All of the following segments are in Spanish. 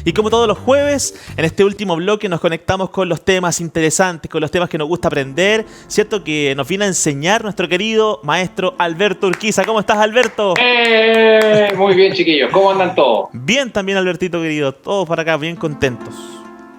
Y como todos los jueves, en este último bloque nos conectamos con los temas interesantes, con los temas que nos gusta aprender, ¿cierto? Que nos viene a enseñar nuestro querido maestro Alberto Urquiza. ¿Cómo estás, Alberto? Muy bien, chiquillos. ¿Cómo andan todos? Bien también, Albertito querido. Todos para acá, bien contentos.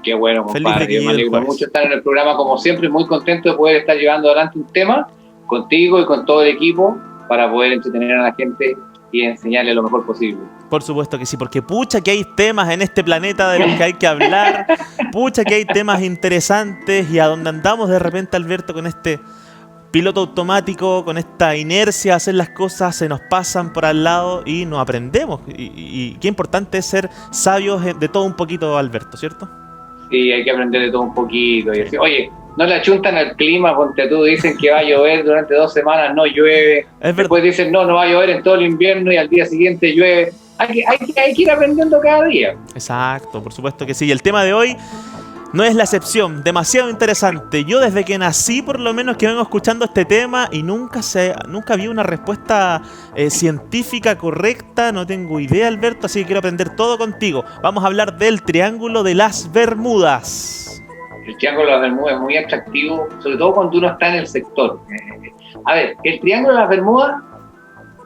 Qué bueno, compadre. Feliz de que me alegro mucho estar en el programa, como siempre, muy contento de poder estar llevando adelante un tema contigo y con todo el equipo para poder entretener a la gente y enseñarle lo mejor posible. Por supuesto que sí, porque pucha que hay temas en este planeta de los que hay que hablar, pucha que hay temas interesantes, y a donde andamos de repente, Alberto, con este piloto automático, con esta inercia a hacer las cosas, se nos pasan por al lado y no aprendemos. Y qué importante es ser sabios de todo un poquito, Alberto, ¿cierto? Sí, hay que aprender de todo un poquito y decir, oye, no le achuntan al clima, ponte tú, dicen que va a llover durante 2 semanas, no llueve. Después dicen, no va a llover en todo el invierno y al día siguiente llueve. Hay que ir aprendiendo cada día. Exacto, por supuesto que sí. Y el tema de hoy no es la excepción, demasiado interesante. Yo desde que nací, por lo menos, que vengo escuchando este tema y nunca vi una respuesta científica correcta. No tengo idea, Alberto, así que quiero aprender todo contigo. Vamos a hablar del Triángulo de las Bermudas. El Triángulo de las Bermudas es muy atractivo, sobre todo cuando uno está en el sector. A ver, el Triángulo de las Bermudas,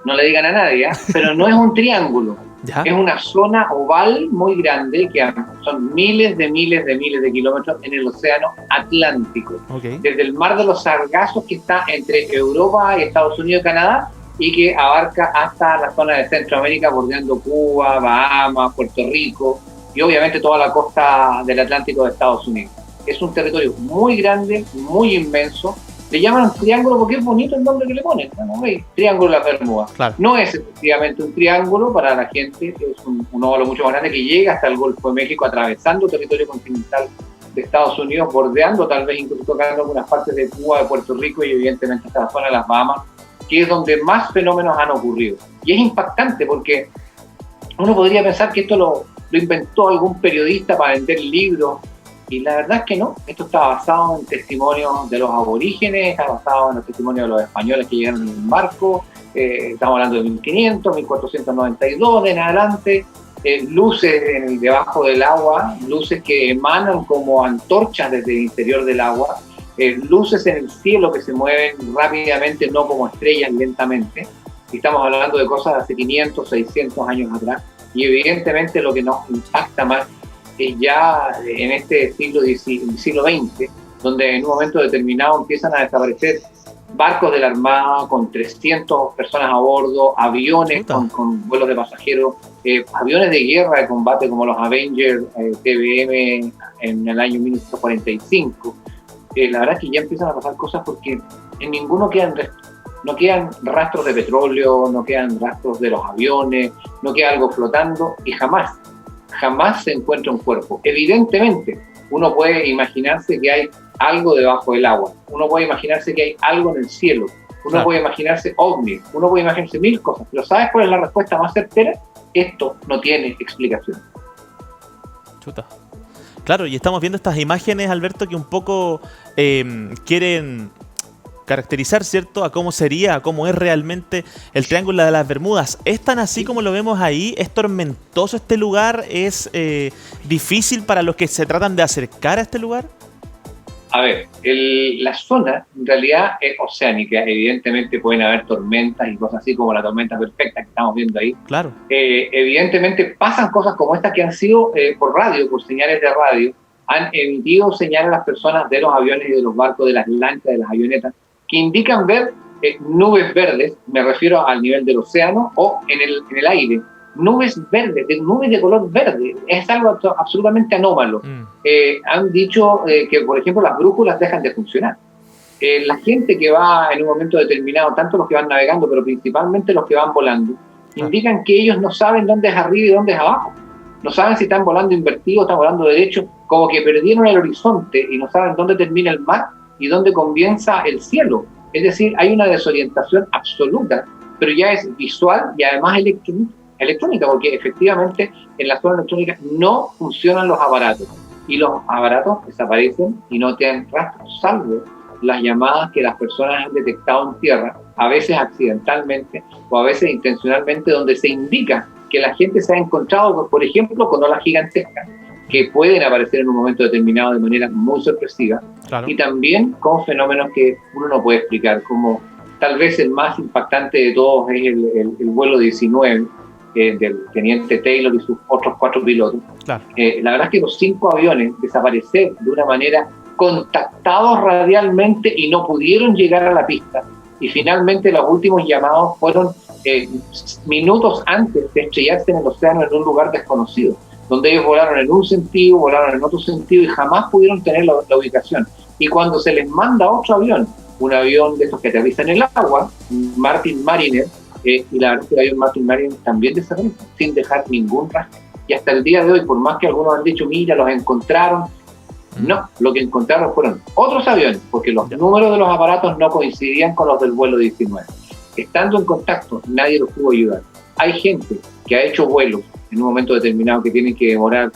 no le digan a nadie, pero no es un triángulo. ¿Ya? Es una zona oval muy grande que son miles de kilómetros en el océano Atlántico. Okay. Desde el mar de los Sargazos, que está entre Europa y Estados Unidos y Canadá, y que abarca hasta la zona de Centroamérica, bordeando Cuba, Bahamas, Puerto Rico y obviamente toda la costa del Atlántico de Estados Unidos. Es un territorio muy grande, muy inmenso. Le llaman triángulo porque es bonito el nombre que le ponen, ¿no? Triángulo de las Bermudas. Claro. No es efectivamente un triángulo para la gente, es un óvalo mucho más grande que llega hasta el Golfo de México, atravesando territorio continental de Estados Unidos, bordeando tal vez incluso tocando algunas partes de Cuba, de Puerto Rico y evidentemente hasta la zona de las Bahamas, que es donde más fenómenos han ocurrido. Y es impactante porque uno podría pensar que esto lo inventó algún periodista para vender libros. Y la verdad es que no, esto está basado en testimonios de los aborígenes, está basado en los testimonios de los españoles que llegaron en un barco, estamos hablando de 1500, 1492 en adelante, luces debajo del agua, luces que emanan como antorchas desde el interior del agua, luces en el cielo que se mueven rápidamente, no como estrellas lentamente, y estamos hablando de cosas de hace 500, 600 años atrás, y evidentemente lo que nos impacta más es ya en este siglo XX, donde en un momento determinado empiezan a desaparecer barcos de la Armada con 300 personas a bordo, aviones con vuelos de pasajeros, aviones de guerra de combate como los Avengers TBM en el año 1945. La verdad es que ya empiezan a pasar cosas porque en ninguno no quedan rastros de petróleo, no quedan rastros de los aviones, no queda algo flotando y jamás se encuentra un cuerpo. Evidentemente, uno puede imaginarse que hay algo debajo del agua, uno puede imaginarse que hay algo en el cielo, uno puede imaginarse ovnis, uno puede imaginarse 1000 cosas, pero ¿sabes cuál es la respuesta más certera? Esto no tiene explicación. Chuta. Claro, y estamos viendo estas imágenes, Alberto, que un poco quieren caracterizar, ¿cierto?, a cómo sería, a cómo es realmente el Triángulo de las Bermudas. ¿Es tan así como lo vemos ahí? ¿Es tormentoso este lugar? ¿Es difícil para los que se tratan de acercar a este lugar? A ver, la zona en realidad es oceánica. Evidentemente pueden haber tormentas y cosas así como la tormenta perfecta que estamos viendo ahí. Claro. Evidentemente pasan cosas como estas que han sido por radio, por señales de radio, han emitido señales a las personas de los aviones y de los barcos, de las lanchas, de las avionetas, que indican ver nubes verdes, me refiero al nivel del océano, o en el aire, nubes verdes, nubes de color verde, es algo absolutamente anómalo. Han dicho que, por ejemplo, las brújulas dejan de funcionar. La gente que va en un momento determinado, tanto los que van navegando, pero principalmente los que van volando, indican que ellos no saben dónde es arriba y dónde es abajo. No saben si están volando invertidos, están volando derecho, como que perdieron el horizonte y no saben dónde termina el mar y dónde comienza el cielo. Es decir, hay una desorientación absoluta, pero ya es visual y además electrónica, porque efectivamente en la zona electrónica no funcionan los aparatos y los aparatos desaparecen y no tienen rastros, salvo las llamadas que las personas han detectado en tierra, a veces accidentalmente o a veces intencionalmente, donde se indica que la gente se ha encontrado, por ejemplo, con olas gigantescas, que pueden aparecer en un momento determinado de manera muy sorpresiva, claro. Y también con fenómenos que uno no puede explicar, como tal vez el más impactante de todos es el vuelo 19, del teniente Taylor y sus otros 4 pilotos. Claro. La verdad es que los 5 aviones desaparecer de una manera contactados radialmente y no pudieron llegar a la pista, y finalmente los últimos llamados fueron minutos antes de estrellarse en el océano en un lugar desconocido, donde ellos volaron en un sentido, volaron en otro sentido y jamás pudieron tener la ubicación. Y cuando se les manda otro avión, un avión de estos que aterriza en el agua, Martin Mariner, y la verdad es que el avión Martin Mariner también desaparece, sin dejar ningún rastro. Y hasta el día de hoy, por más que algunos han dicho, mira, los encontraron, no, lo que encontraron fueron otros aviones, porque los números de los aparatos no coincidían con los del vuelo 19. Estando en contacto, nadie los pudo ayudar. Hay gente que ha hecho vuelos en un momento determinado que tienen que demorar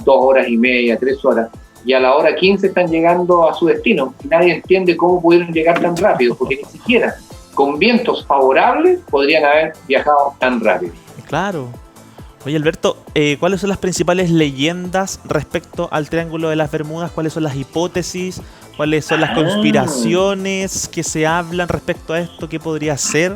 2 horas y media, 3 horas, y a la hora 15 están llegando a su destino, y nadie entiende cómo pudieron llegar tan rápido, porque ni siquiera con vientos favorables podrían haber viajado tan rápido. Claro. Oye, Alberto, ¿cuáles son las principales leyendas respecto al Triángulo de las Bermudas? ¿Cuáles son las hipótesis? ¿Cuáles son las conspiraciones que se hablan respecto a esto? ¿Qué podría ser?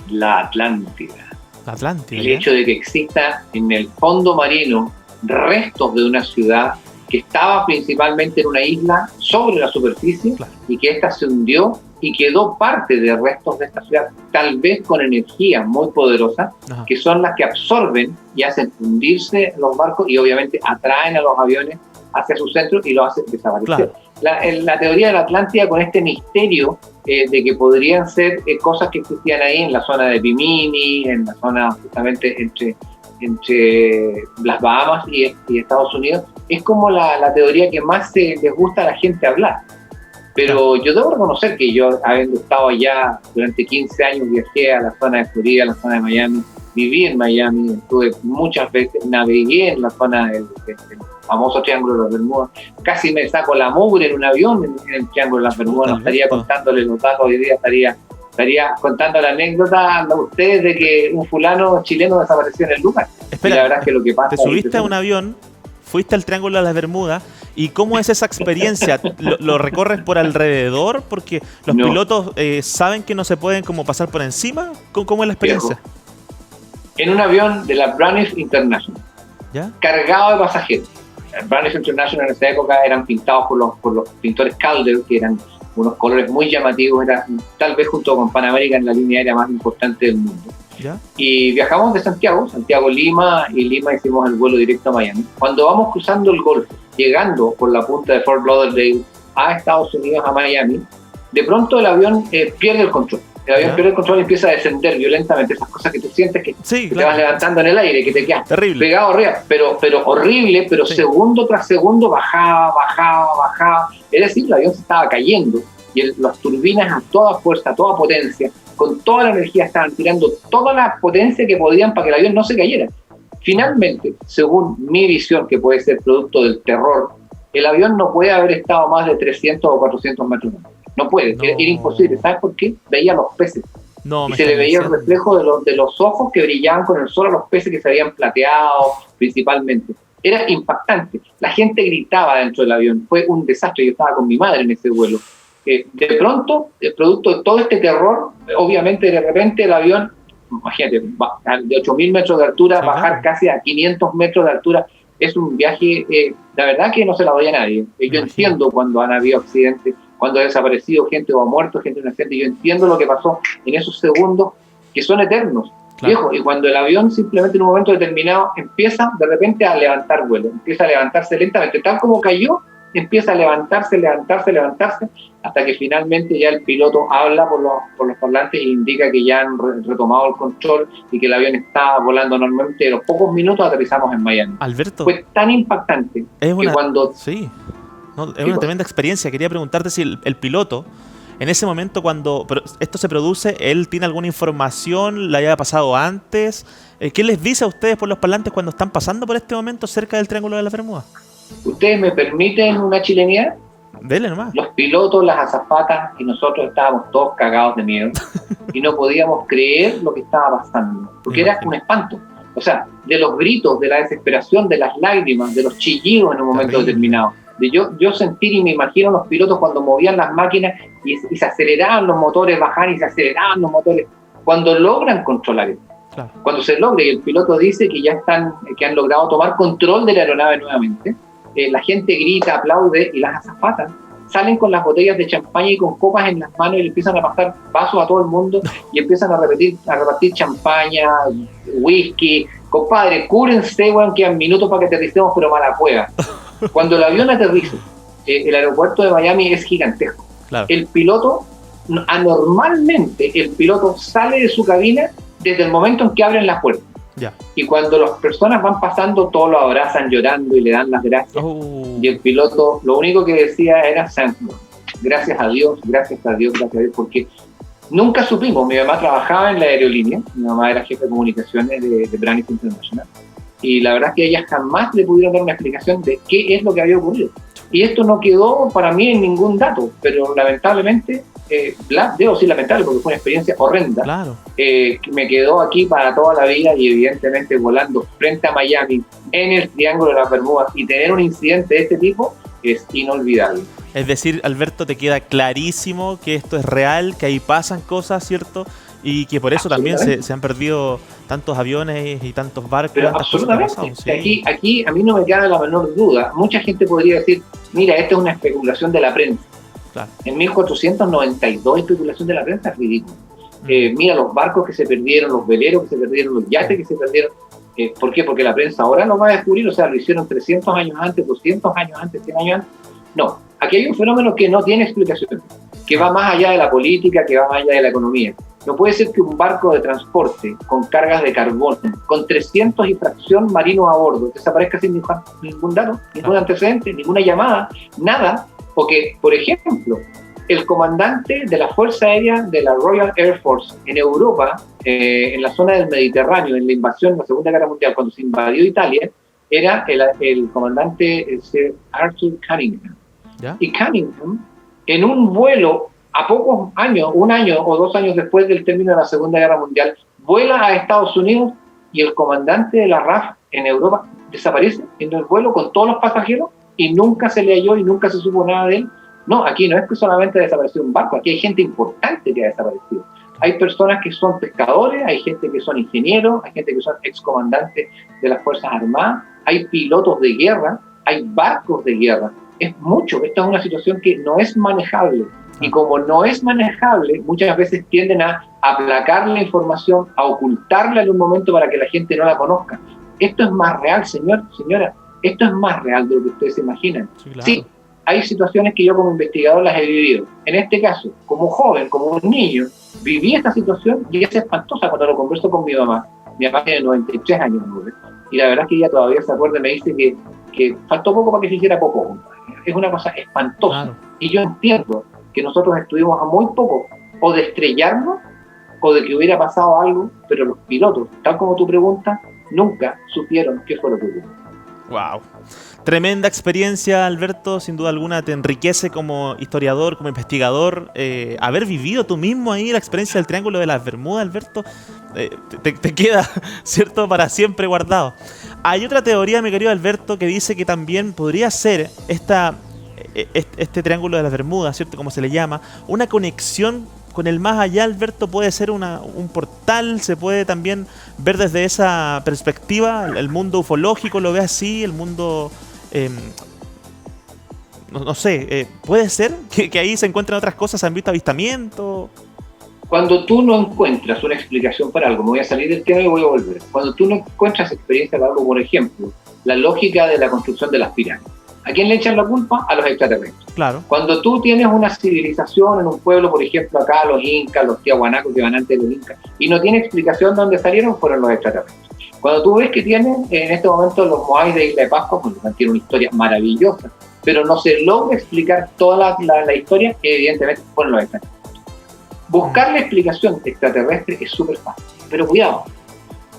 La Atlántida. La Atlántida. El hecho de que exista en el fondo marino restos de una ciudad que estaba principalmente en una isla sobre la superficie, claro, y que ésta se hundió y quedó parte de restos de esta ciudad, tal vez con energía muy poderosa, ajá, que son las que absorben y hacen hundirse los barcos y obviamente atraen a los aviones hacia su centro y los hacen desaparecer. Claro. La teoría de la Atlántida, con este misterio de que podrían ser cosas que existían ahí en la zona de Bimini, en la zona justamente entre las Bahamas y Estados Unidos, es como la teoría que más les gusta a la gente hablar. Pero yo debo reconocer que yo, habiendo estado allá durante 15 años, viajé a la zona de Florida, a la zona de Miami, viví en Miami, estuve muchas veces, navegué en la zona del famoso Triángulo de las Bermudas, casi me saco la mugre en un avión en el Triángulo de las Bermudas, no estaría contándole los datos hoy día, estaría contando la anécdota a ustedes de que un fulano chileno desapareció en el lugar. Espera, y la verdad es que lo que pasa... Te subiste a un avión, fuiste al Triángulo de las Bermudas, ¿y cómo es esa experiencia? ¿Lo recorres por alrededor? Porque los pilotos saben que no se pueden como pasar por encima. ¿Cómo es la experiencia? En un avión de la Braniff International, ¿ya?, cargado de pasajeros. Braniff International en esa época eran pintados por los pintores Calder, que eran unos colores muy llamativos, era tal vez junto con Pan American la línea aérea más importante del mundo. ¿Ya? Y viajamos de Santiago-Lima, y Lima hicimos el vuelo directo a Miami. Cuando vamos cruzando el Golfo, llegando por la punta de Fort Lauderdale a Estados Unidos, a Miami, de pronto el avión pierde el control. El avión pierde el control y empieza a descender violentamente. Esas cosas que tú sientes que te vas levantando en el aire, que te quedas pegado arriba, pero horrible, pero segundo tras segundo bajaba. Es decir, el avión se estaba cayendo y las turbinas a toda fuerza, a toda potencia, con toda la energía estaban tirando toda la potencia que podían para que el avión no se cayera. Finalmente, según mi visión, que puede ser producto del terror, el avión no puede haber estado más de 300 o 400 metros. No puede, era imposible. ¿Sabes por qué? Veía los peces. Y se le veía el reflejo de los ojos que brillaban con el sol a los peces que se habían plateado principalmente. Era impactante. La gente gritaba dentro del avión. Fue un desastre. Yo estaba con mi madre en ese vuelo. De pronto, producto de todo este terror, obviamente de repente el avión, imagínate, de 8.000 metros de altura, bajar casi a 500 metros de altura, es un viaje, la verdad que no se la doy a nadie. Yo entiendo cuando han habido accidentes, cuando ha desaparecido gente o ha muerto gente en un accidente, yo entiendo lo que pasó en esos segundos que son eternos. Claro. Viejo, y cuando el avión simplemente en un momento determinado empieza de repente a levantar vuelo, empieza a levantarse lentamente, tal como cayó, empieza a levantarse, hasta que finalmente ya el piloto habla por los parlantes e indica que ya han retomado el control y que el avión está volando normalmente. A los pocos minutos aterrizamos en Miami. Alberto, fue tan impactante que cuando... Sí, es una tremenda experiencia. Quería preguntarte si el piloto, en ese momento cuando esto se produce, ¿él tiene alguna información? ¿La había pasado antes? ¿Qué les dice a ustedes por los parlantes cuando están pasando por este momento cerca del Triángulo de las Bermudas? ¿Ustedes me permiten una chilenidad? Dele nomás. Los pilotos, las azafatas y nosotros estábamos todos cagados de miedo y no podíamos creer lo que estaba pasando, porque era un espanto. O sea, de los gritos, de la desesperación, de las lágrimas, de los chillidos en un momento determinado. De yo sentir y me imagino los pilotos cuando movían las máquinas y se aceleraban los motores, bajaban y se aceleraban los motores, cuando logran controlar eso. Claro. Cuando se logra y el piloto dice que que han logrado tomar control de la aeronave nuevamente, la gente grita, aplaude y las azafatas salen con las botellas de champaña y con copas en las manos y le empiezan a pasar vasos a todo el mundo y empiezan a repartir champaña, whisky. Compadre, cúrense, weón, quedan minutos para que aterricemos, pero mala cueva. Cuando el avión aterriza, el aeropuerto de Miami es gigantesco. Claro. El piloto, anormalmente, el piloto sale de su cabina desde el momento en que abren las puertas. Yeah. Y cuando las personas van pasando, todos lo abrazan llorando y le dan las gracias. Y el piloto, lo único que decía era gracias a Dios, gracias a Dios, porque nunca supimos. Mi mamá trabajaba en la aerolínea, mi mamá era jefe de comunicaciones de Braniff International, y la verdad es que ellas jamás le pudieron dar una explicación de qué es lo que había ocurrido. Y esto no quedó para mí en ningún dato, pero lamentablemente, debo decir lamentable porque fue una experiencia horrenda, claro. Me quedó aquí para toda la vida y evidentemente volando frente a Miami en el Triángulo de las Bermudas y tener un incidente de este tipo es inolvidable. Es decir, Alberto, te queda clarísimo que esto es real, que ahí pasan cosas, ¿cierto? Y que por eso también se han perdido tantos aviones y tantos barcos. Pero absolutamente. Sí. Aquí a mí no me queda la menor duda. Mucha gente podría decir, mira, esta es una especulación de la prensa. Claro. En 1492 especulación de la prensa es ridículo. Mira los barcos que se perdieron, los veleros que se perdieron, los yates que se perdieron. ¿Por qué? Porque la prensa ahora lo va a descubrir, o sea, lo hicieron 300 años antes, 200 años antes, 100 años antes. No, aquí hay un fenómeno que no tiene explicación, que va más allá de la política, que va más allá de la economía. No puede ser que un barco de transporte con cargas de carbón, con 300 y fracción marinos a bordo, desaparezca sin ningún dato, ningún antecedente, ninguna llamada, nada, porque, por ejemplo, el comandante de la Fuerza Aérea de la Royal Air Force en Europa, en la zona del Mediterráneo, en la invasión de la Segunda Guerra Mundial, cuando se invadió Italia, era el comandante Sir Arthur Cunningham. ¿Ya? Y Cunningham, en un vuelo a pocos años, 1 año o 2 años después del término de la Segunda Guerra Mundial, vuela a Estados Unidos y el comandante de la RAF en Europa desaparece en el vuelo con todos los pasajeros y nunca se le halló y nunca se supo nada de él. No, aquí no es que solamente desapareció un barco, aquí hay gente importante que ha desaparecido. Hay personas que son pescadores, hay gente que son ingenieros, hay gente que son excomandantes de las Fuerzas Armadas, hay pilotos de guerra, hay barcos de guerra. Es mucho, esta es una situación que no es manejable. Y como no es manejable, muchas veces tienden a aplacar la información, a ocultarla en un momento para que la gente no la conozca. Esto es más real, señora, esto es más real de lo que ustedes se imaginan. Sí, claro. Sí, hay situaciones que yo como investigador las he vivido. En este caso, como joven, como un niño, viví esta situación y es espantosa cuando lo converso con mi mamá. Mi mamá tiene 93 años, y la verdad es que ella todavía se acuerda y me dice que faltó poco para que se hiciera poco. Es una cosa espantosa. Claro. Y yo entiendo que nosotros estuvimos a muy poco o de estrellarnos o de que hubiera pasado algo, pero los pilotos, tal como tú preguntas, nunca supieron qué fue lo que ocurrió. Wow. Tremenda experiencia, Alberto, sin duda alguna te enriquece como historiador, como investigador. Haber vivido tú mismo ahí la experiencia del Triángulo de las Bermudas, Alberto, te queda, ¿cierto?, para siempre guardado. Hay otra teoría, mi querido Alberto, que dice que también podría ser este Triángulo de las Bermudas, ¿cierto?, como se le llama, una conexión con el más allá, Alberto. Puede ser un portal, se puede también ver desde esa perspectiva, el mundo ufológico lo ve así, el mundo, no sé, puede ser que ahí se encuentren otras cosas, han visto avistamientos. Cuando tú no encuentras una explicación para algo, me voy a salir del tema y voy a volver. Cuando tú no encuentras experiencia para algo, por ejemplo, la lógica de la construcción de las pirámides, ¿a quién le echan la culpa? A los extraterrestres. Claro. Cuando tú tienes una civilización en un pueblo, por ejemplo, acá los incas, los tiahuanacos que van antes de los incas, y no tiene explicación de dónde salieron, fueron los extraterrestres. Cuando tú ves que tienen en este momento los moais de Isla de Pascua, pues tienen una historia maravillosa, pero no se logra explicar toda la historia, evidentemente fueron los extraterrestres. Buscar la explicación extraterrestre es súper fácil, pero cuidado,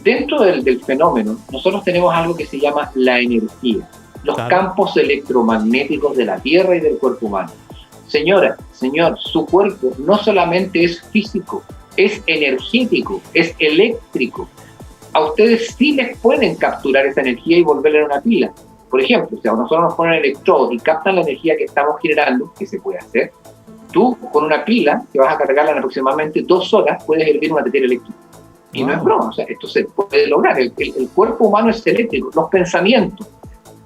dentro del fenómeno nosotros tenemos algo que se llama la energía. los campos electromagnéticos de la Tierra y del cuerpo humano. Señora, señor, su cuerpo no solamente es físico, es energético, es eléctrico. A ustedes sí les pueden capturar esa energía y volverla en una pila. Por ejemplo, si a nosotros nos ponen electrodos y captan la energía que estamos generando, que se puede hacer, tú con una pila que vas a cargarla en aproximadamente 2 horas puedes hervir una tetera eléctrica. Y no es broma, o sea, esto se puede lograr. El cuerpo humano es eléctrico, los pensamientos,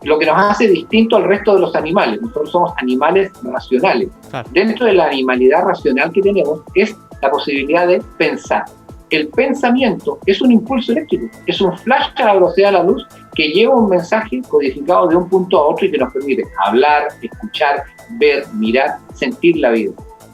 lo que nos hace distinto al resto de los animales. Nosotros somos animales racionales. Claro. Dentro de la animalidad racional que tenemos es la posibilidad de pensar. El pensamiento es un impulso eléctrico, es un flash a la velocidad de la luz que lleva un mensaje codificado de un punto a otro y que nos permite hablar, escuchar, ver, mirar, sentir la vida.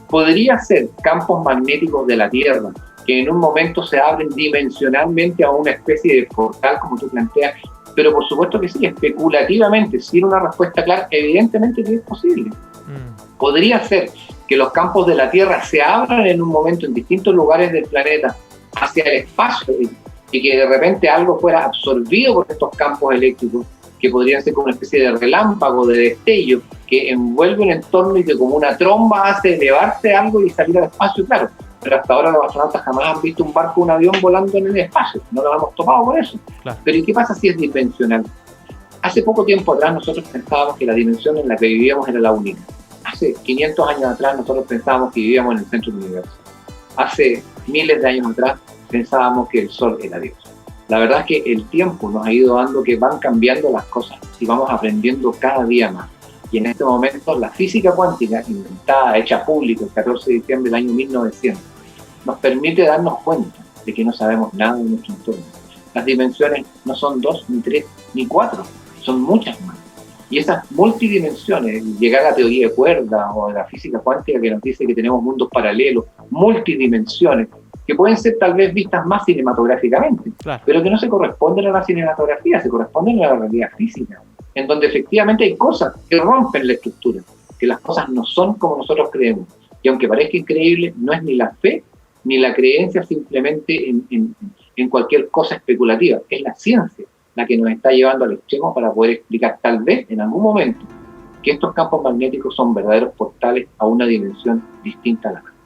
Podría ser campos magnéticos de la Tierra que en un momento se abren dimensionalmente a una especie de portal, como tú planteas, pero por supuesto que sí, especulativamente, sin una respuesta clara, evidentemente que es posible. Podría ser que los campos de la Tierra se abran en un momento en distintos lugares del planeta hacia el espacio y que de repente algo fuera absorbido por estos campos eléctricos, que podrían ser como una especie de relámpago, de destello, que envuelve un entorno y que como una tromba hace elevarse algo y salir al espacio, claro. Pero hasta ahora los astronautas jamás han visto un barco o un avión volando en el espacio, no lo hemos topado por eso. Claro. Pero ¿y qué pasa si es dimensional? Hace poco tiempo atrás nosotros pensábamos que la dimensión en la que vivíamos era la única. Hace 500 años atrás nosotros pensábamos que vivíamos en el centro del universo. Hace miles de años atrás pensábamos que el Sol era Dios. La verdad es que el tiempo nos ha ido dando que van cambiando las cosas y vamos aprendiendo cada día más. Y en este momento la física cuántica, inventada, hecha pública el 14 de diciembre del año 1900, nos permite darnos cuenta de que no sabemos nada de nuestro entorno. Las dimensiones no son 2, ni 3, ni 4, son muchas más. Y esas multidimensiones, llegar a la teoría de cuerdas o a la física cuántica que nos dice que tenemos mundos paralelos, multidimensiones, que pueden ser tal vez vistas más cinematográficamente, claro, pero que no se corresponden a la cinematografía, se corresponden a la realidad física, en donde efectivamente hay cosas que rompen la estructura, que las cosas no son como nosotros creemos. Y aunque parezca increíble, no es ni la fe ni la creencia simplemente en cualquier cosa especulativa, es la ciencia la que nos está llevando al extremo para poder explicar tal vez en algún momento que estos campos magnéticos son verdaderos portales a una dimensión distinta a la nuestra.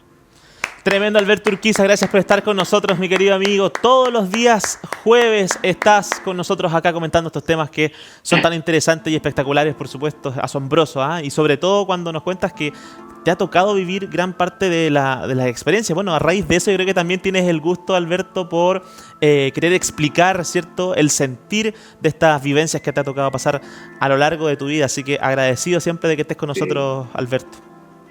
Tremendo, Alberto Urquiza, gracias por estar con nosotros, mi querido amigo. Todos los días jueves estás con nosotros acá comentando estos temas que son tan interesantes y espectaculares, por supuesto, asombrosos, ¿eh? Y sobre todo cuando nos cuentas que te ha tocado vivir gran parte de la experiencia. Bueno, a raíz de eso yo creo que también tienes el gusto, Alberto, por querer explicar, ¿cierto?, el sentir de estas vivencias que te ha tocado pasar a lo largo de tu vida. Así que agradecido siempre de que estés con nosotros, Alberto.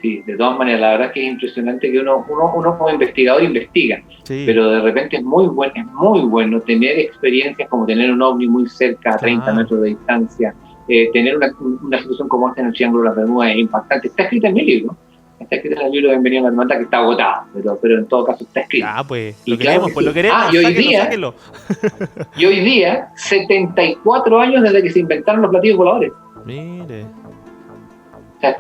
Sí, de todas maneras, la verdad es que es impresionante que uno como investigador investiga, sí, pero de repente es muy bueno tener experiencias como tener un ovni muy cerca, a 30 metros de distancia, tener una situación como esta en el Triángulo de las Bermudas es impactante. Está escrita en mi libro, está escrita en el libro de Bienvenido a la Hermandad, que está agotado, pero en todo caso está escrito. Ah, pues lo queremos, pues lo queremos. Sáquelo. Y hoy día, 74 años desde que se inventaron los platillos voladores. Mire.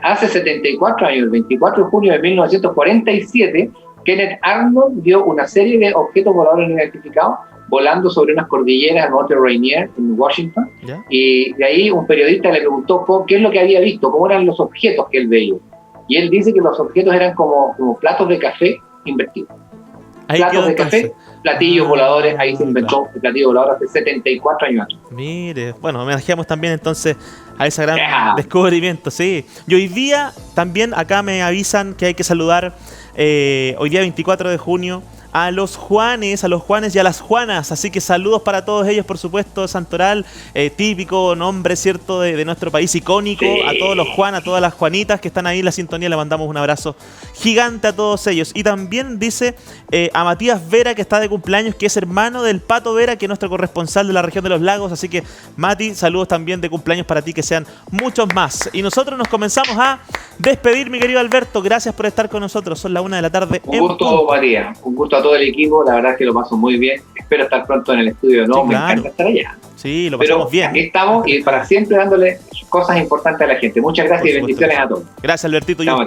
Hace 74 años, el 24 de junio de 1947, Kenneth Arnold dio una serie de objetos voladores no identificados volando sobre unas cordilleras en Monte Rainier, en Washington, ¿ya? Y de ahí un periodista le preguntó qué es lo que había visto, cómo eran los objetos que él veía. Y él dice que los objetos eran como platos de café invertidos. Ahí platos de café, platillos voladores, ahí se inventó el platillo volador hace 74 años atrás. Mire, bueno, homenajeamos también entonces a ese gran descubrimiento, sí. Y hoy día también acá me avisan que hay que saludar hoy día 24 de junio a los Juanes y a las Juanas, así que saludos para todos ellos, por supuesto. Santoral, típico nombre, ¿cierto?, de nuestro país, icónico, sí. A todos los Juan, a todas las Juanitas que están ahí en la sintonía, le mandamos un abrazo gigante a todos ellos. Y también dice a Matías Vera, que está de cumpleaños, que es hermano del Pato Vera, que es nuestro corresponsal de la región de los lagos, así que Mati, saludos también de cumpleaños para ti, que sean muchos más. Y nosotros nos comenzamos a despedir, mi querido Alberto, gracias por estar con nosotros, son las 1 de la tarde. Un gusto, María, un gusto a todo el equipo, la verdad es que lo paso muy bien, espero estar pronto en el estudio de nuevo, sí, claro. Me encanta estar allá. Sí, lo pasamos bien. Aquí estamos y para siempre dándole cosas importantes a la gente. Muchas gracias y bendiciones a todos. Gracias, Albertito. Y